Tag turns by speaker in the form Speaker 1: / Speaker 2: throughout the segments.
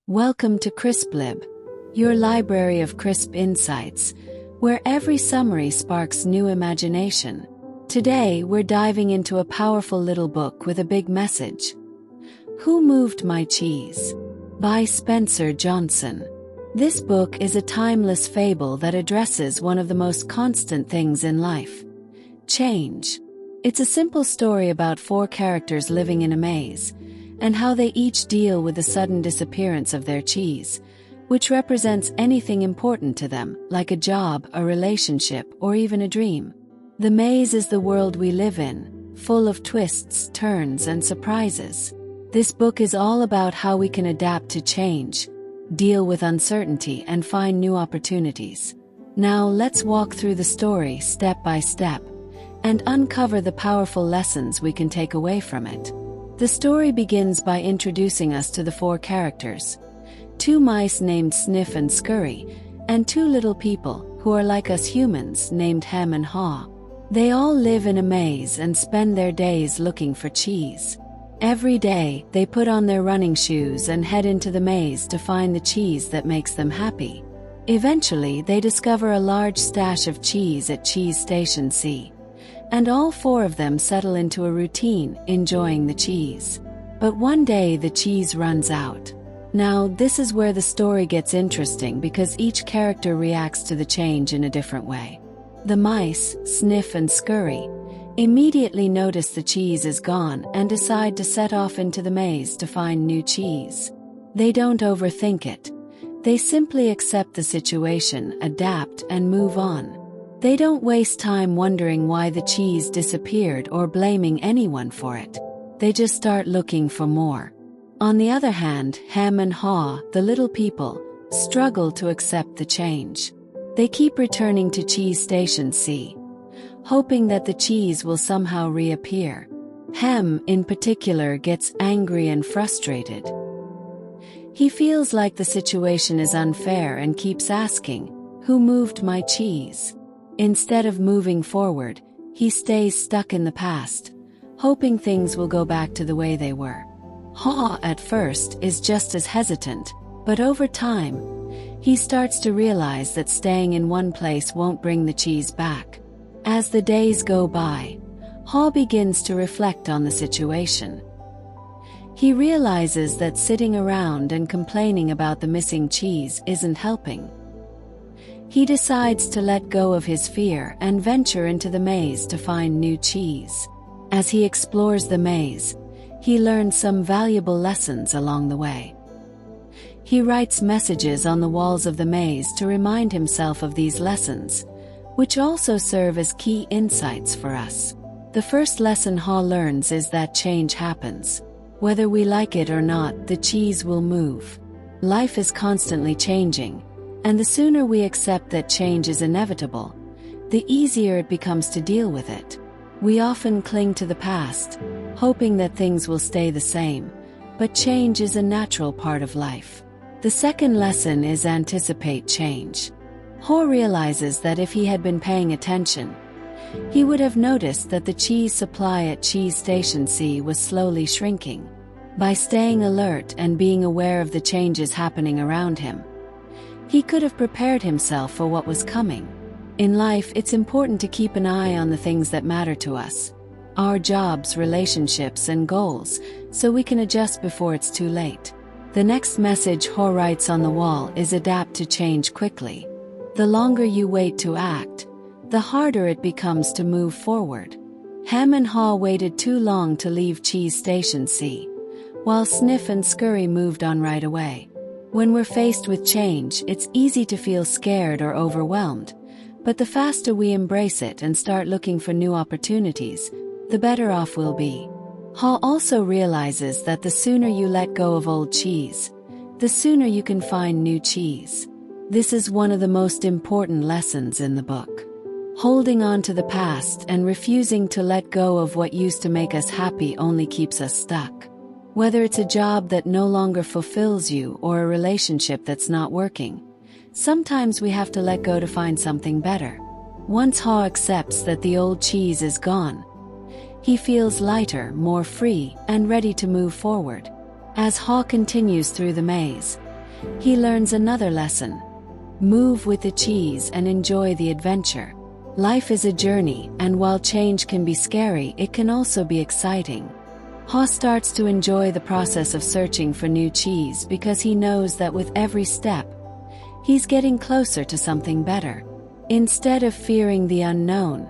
Speaker 1: Welcome to CrispLib, your library of crisp insights, where every summary sparks new imagination. Today, we're diving into a powerful little book with a big message. Who Moved My Cheese? By Spencer Johnson. This book is a timeless fable that addresses one of the most constant things in life: change. It's a simple story about four characters living in a maze, and how they each deal with the sudden disappearance of their cheese, which represents anything important to them, like a job, a relationship, or even a dream. The maze is the world we live in, full of twists, turns, and surprises. This book is all about how we can adapt to change, deal with uncertainty, and find new opportunities. Now let's walk through the story step by step, and uncover the powerful lessons we can take away from it. The story begins by introducing us to the four characters: two mice named Sniff and Scurry, and two little people, who are like us humans, named Hem and Haw. They all live in a maze and spend their days looking for cheese. Every day, they put on their running shoes and head into the maze to find the cheese that makes them happy. Eventually, they discover a large stash of cheese at Cheese Station C, and all four of them settle into a routine, enjoying the cheese. But one day the cheese runs out. Now, this is where the story gets interesting because each character reacts to the change in a different way. The mice, Sniff and Scurry, immediately notice the cheese is gone and decide to set off into the maze to find new cheese. They don't overthink it. They simply accept the situation, adapt, and move on. They don't waste time wondering why the cheese disappeared or blaming anyone for it. They just start looking for more. On the other hand, Hem and Haw, the little people, struggle to accept the change. They keep returning to Cheese Station C, hoping that the cheese will somehow reappear. Hem, in particular, gets angry and frustrated. He feels like the situation is unfair and keeps asking, "Who moved my cheese?" Instead of moving forward, he stays stuck in the past, hoping things will go back to the way they were. Haw, at first, is just as hesitant, but over time, he starts to realize that staying in one place won't bring the cheese back. As the days go by, Haw begins to reflect on the situation. He realizes that sitting around and complaining about the missing cheese isn't helping. He decides to let go of his fear and venture into the maze to find new cheese. As he explores the maze, he learns some valuable lessons along the way. He writes messages on the walls of the maze to remind himself of these lessons, which also serve as key insights for us. The first lesson Haw learns is that change happens. Whether we like it or not, the cheese will move. Life is constantly changing, and the sooner we accept that change is inevitable, the easier it becomes to deal with it. We often cling to the past, hoping that things will stay the same, but change is a natural part of life. The second lesson is anticipate change. Haw realizes that if he had been paying attention, he would have noticed that the cheese supply at Cheese Station C was slowly shrinking. By staying alert and being aware of the changes happening around him, he could have prepared himself for what was coming. In life, it's important to keep an eye on the things that matter to us, our jobs, relationships, and goals, so we can adjust before it's too late. The next message Haw writes on the wall is adapt to change quickly. The longer you wait to act, the harder it becomes to move forward. Hem and Haw waited too long to leave Cheese Station C, while Sniff and Scurry moved on right away. When we're faced with change, it's easy to feel scared or overwhelmed, but the faster we embrace it and start looking for new opportunities, the better off we'll be. Haw also realizes that the sooner you let go of old cheese, the sooner you can find new cheese. This is one of the most important lessons in the book. Holding on to the past and refusing to let go of what used to make us happy only keeps us stuck. Whether it's a job that no longer fulfills you or a relationship that's not working, sometimes we have to let go to find something better. Once Haw accepts that the old cheese is gone, he feels lighter, more free, and ready to move forward. As Haw continues through the maze, he learns another lesson. Move with the cheese and enjoy the adventure. Life is a journey, and while change can be scary, it can also be exciting. Ha starts to enjoy the process of searching for new cheese because he knows that with every step, he's getting closer to something better. Instead of fearing the unknown,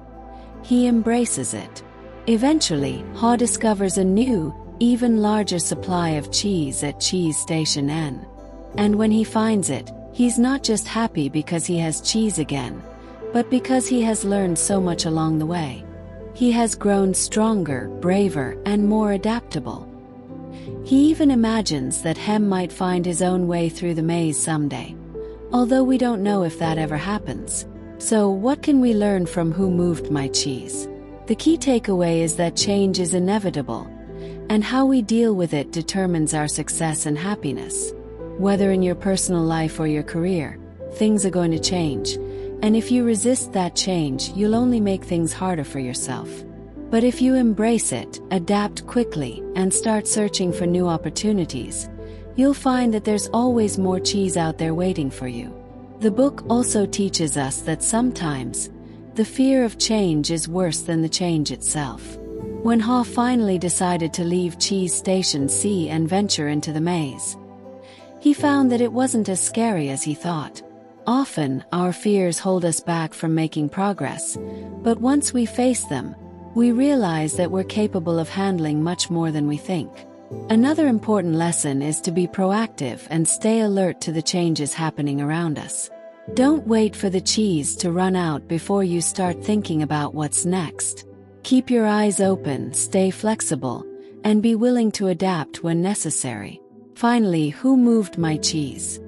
Speaker 1: he embraces it. Eventually, Ha discovers a new, even larger supply of cheese at Cheese Station N. And when he finds it, he's not just happy because he has cheese again, but because he has learned so much along the way. He has grown stronger, braver, and more adaptable. He even imagines that Hem might find his own way through the maze someday, although we don't know if that ever happens. So, what can we learn from Who Moved My Cheese? The key takeaway is that change is inevitable, and how we deal with it determines our success and happiness. Whether in your personal life or your career, things are going to change, and if you resist that change, you'll only make things harder for yourself. But if you embrace it, adapt quickly, and start searching for new opportunities, you'll find that there's always more cheese out there waiting for you. The book also teaches us that sometimes, the fear of change is worse than the change itself. When Ha finally decided to leave Cheese Station C and venture into the maze, he found that it wasn't as scary as he thought. Often, our fears hold us back from making progress, but once we face them, we realize that we're capable of handling much more than we think. Another important lesson is to be proactive and stay alert to the changes happening around us. Don't wait for the cheese to run out before you start thinking about what's next. Keep your eyes open, stay flexible, and be willing to adapt when necessary. Finally, Who Moved My Cheese?